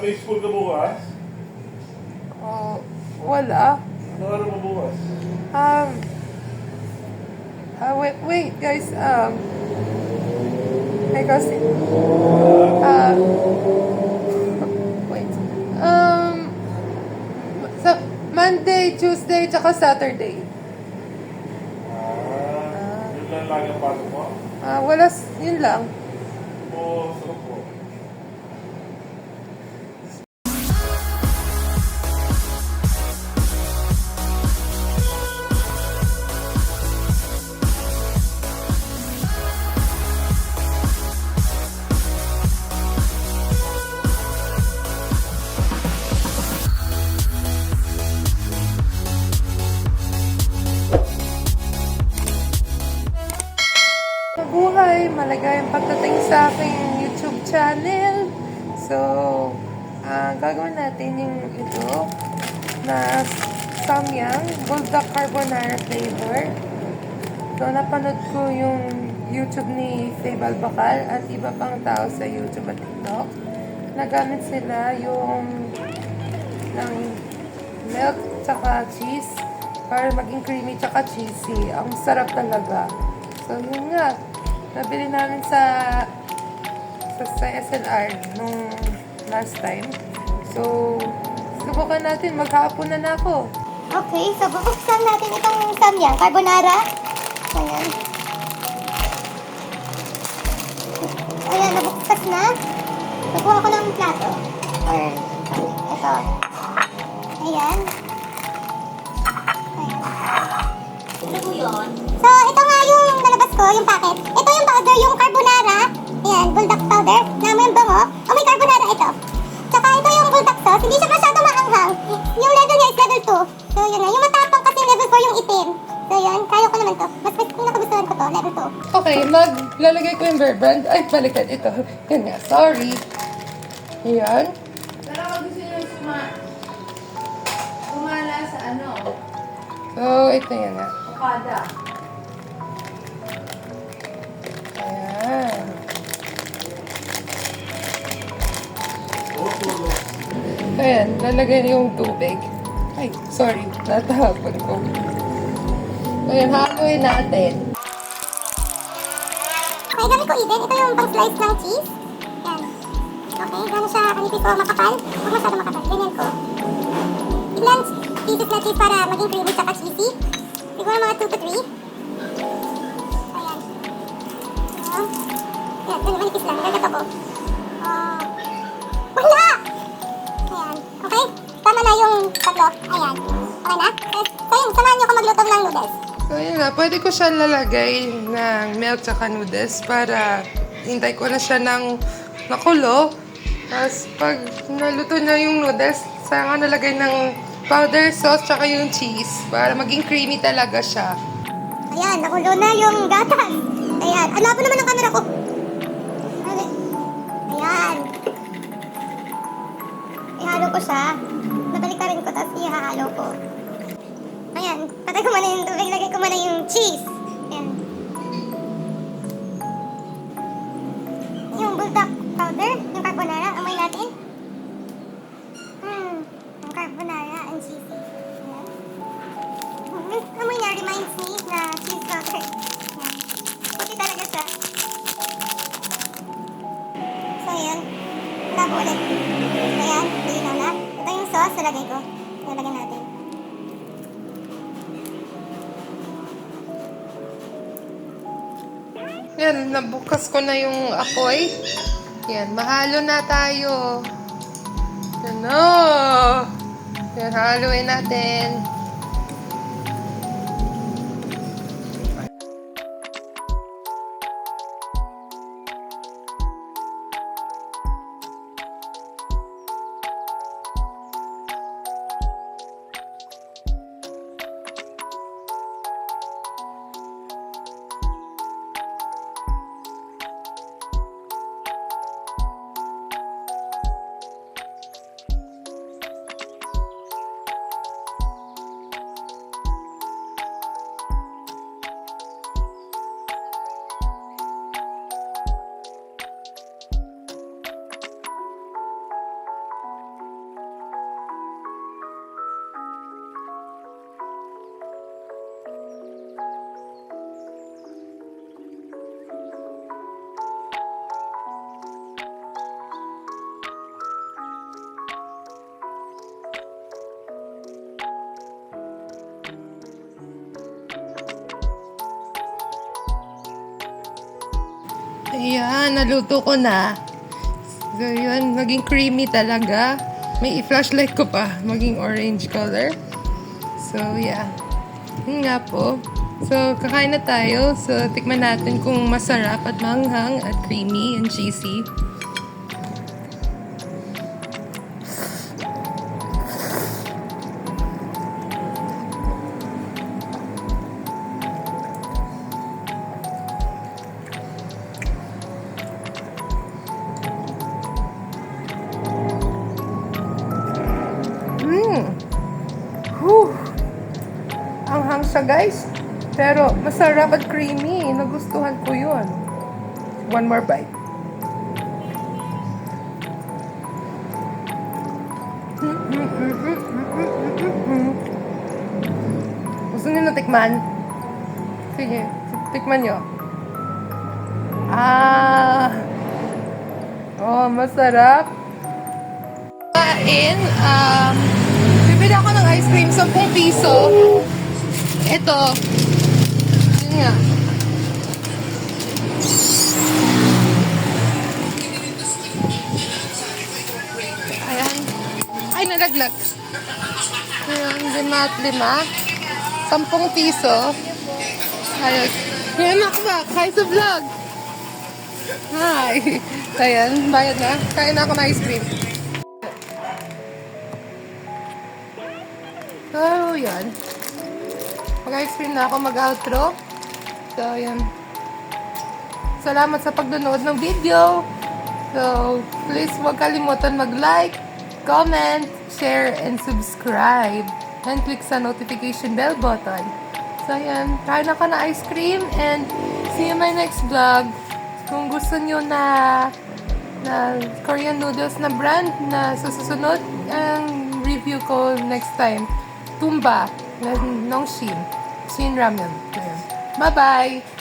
may school ka bukas? Wala. Ano araw mo bukas? Wait, guys. Hey, kasi, wait. Sa Monday, Tuesday, tsaka Saturday. Yun lang lagi ang pasok mo? Yun lang. Oo, sarap po. Mabuhay, maligayang pagdating sa aking YouTube channel. So, gagawin natin yung ito na samyang bulldog carbonara flavor. So, napanood ko yung YouTube ni Faye Balbacal at iba pang tao sa YouTube at TikTok. Nagamit sila yung ng milk tsaka cheese para maging creamy tsaka cheesy. Ang sarap talaga. So, yun nga. Nabili namin sa SNR nung last time. So, subukan natin. Maghapon na ako. Okay, so bubuksan natin itong samyang carbonara. Ayan. Ayan, nabuksan na. Nakuha ko ng plato. Or, ito. Ayan. Ano po yun? So, ito nga yung nalabas ko, yung packet. Ito yung powder, yung carbonara. Ayan, bulldog powder. Na may bango. Oh, may carbonara ito. Tsaka ito yung bulldog sauce. Hindi siya masyado maanghang. Yung level niya is level 2. So, yun na. Yung matapang kasi level 4 yung itim. So, yun. Kaya ko naman to. Mas nakagustuhan ko to, level 2. Okay, maglalagay ko yung bear brand. Ay, balikan. Ito. Yan nga. Sorry. Yan. Pero ako gusto nyo gumala sa ano, So, ito yan nga. okada. Ayan. Ayan, lalagay na yung tubig. Ay, sorry. Natahapon ko. Ayan, haluin natin. Okay, gamit ko Eden. Ito yung pang slice ng cheese. Yan. Okay, gano'n siya kanipis o makapal. Huwag masyado makapal. Ganyan ko. Ilan pieces na cheese para maging creamy tsaka cheesy. Siguro mga 2 to 3. Ayan. Ayan, ganyan, manipis lang. Gagato ko. Wala! Ayan. Okay? Tama na yung tatlo. Ayan. Okay na? So yun, samahan niyo ako magluto ng noodles. So, yun na. Pwede ko siya lalagay ng milk tsaka noodles para hintay ko na siya ng nakulo. Tapos, pag naluto na yung noodles, saka nalagay ng powder sauce tsaka yung cheese para maging creamy talaga siya. Ayan, nakulo na yung gatas. Ayan, ang labo naman ng camera ko. Ayan. Ihalo ko siya. Nabalik rin ko, tapos ihahalo ko. Ayan, patay ko muna yung tubig, lagay ko muna yung cheese. Ayan. Yung bulldog powder, yung carbonara, amoy natin. Yung carbonara and cheesy. Ayan. Amoy niya reminds me na cheese powder. Ayan. Puti talaga siya. So, ayan. Labo ulit. Ayan, bilinaw na. Ito yung sauce, nalagay ko. Nalagyan natin. Yan, nabukas ko na yung apoy. Yan, mahalo na tayo. Yan o. Yan, haluin natin. Ayan, naluto ko na. So, yun, naging creamy talaga. May i-flashlight ko pa, maging orange color. So, yeah. Yun nga po. So, kakain na tayo. So, tikman natin kung masarap at manghang at creamy and cheesy. Whew. Anghang siya, guys. Pero masarap at creamy. Nagustuhan ko yun. One more bite. Gusto niyo na tikman? Sige, tikman nyo. Oh, masarap. Kain, bibili ako ng ice cream, 10 piso. Ito. Yun nga. Ayan. Ay, nalaglag. Ayan, 5 10 piso. Ayos. Ayan ako ba? Hi sa vlog. Hi. Ayan, bayad na. Kain na ako ng ice cream. So, yan. Mag-ice cream na ako, mag-outro. So, yan. Salamat sa pagdanood ng video. So, please huwag kalimutan mag-like, comment, share, and subscribe. And click sa notification bell button. So, yan. Kain ako na ice cream and see you in my next vlog. Kung gusto nyo na Korean noodles na brand na susunod, ang review ko next time. Tumba ng Shin Ramen. Bye-bye!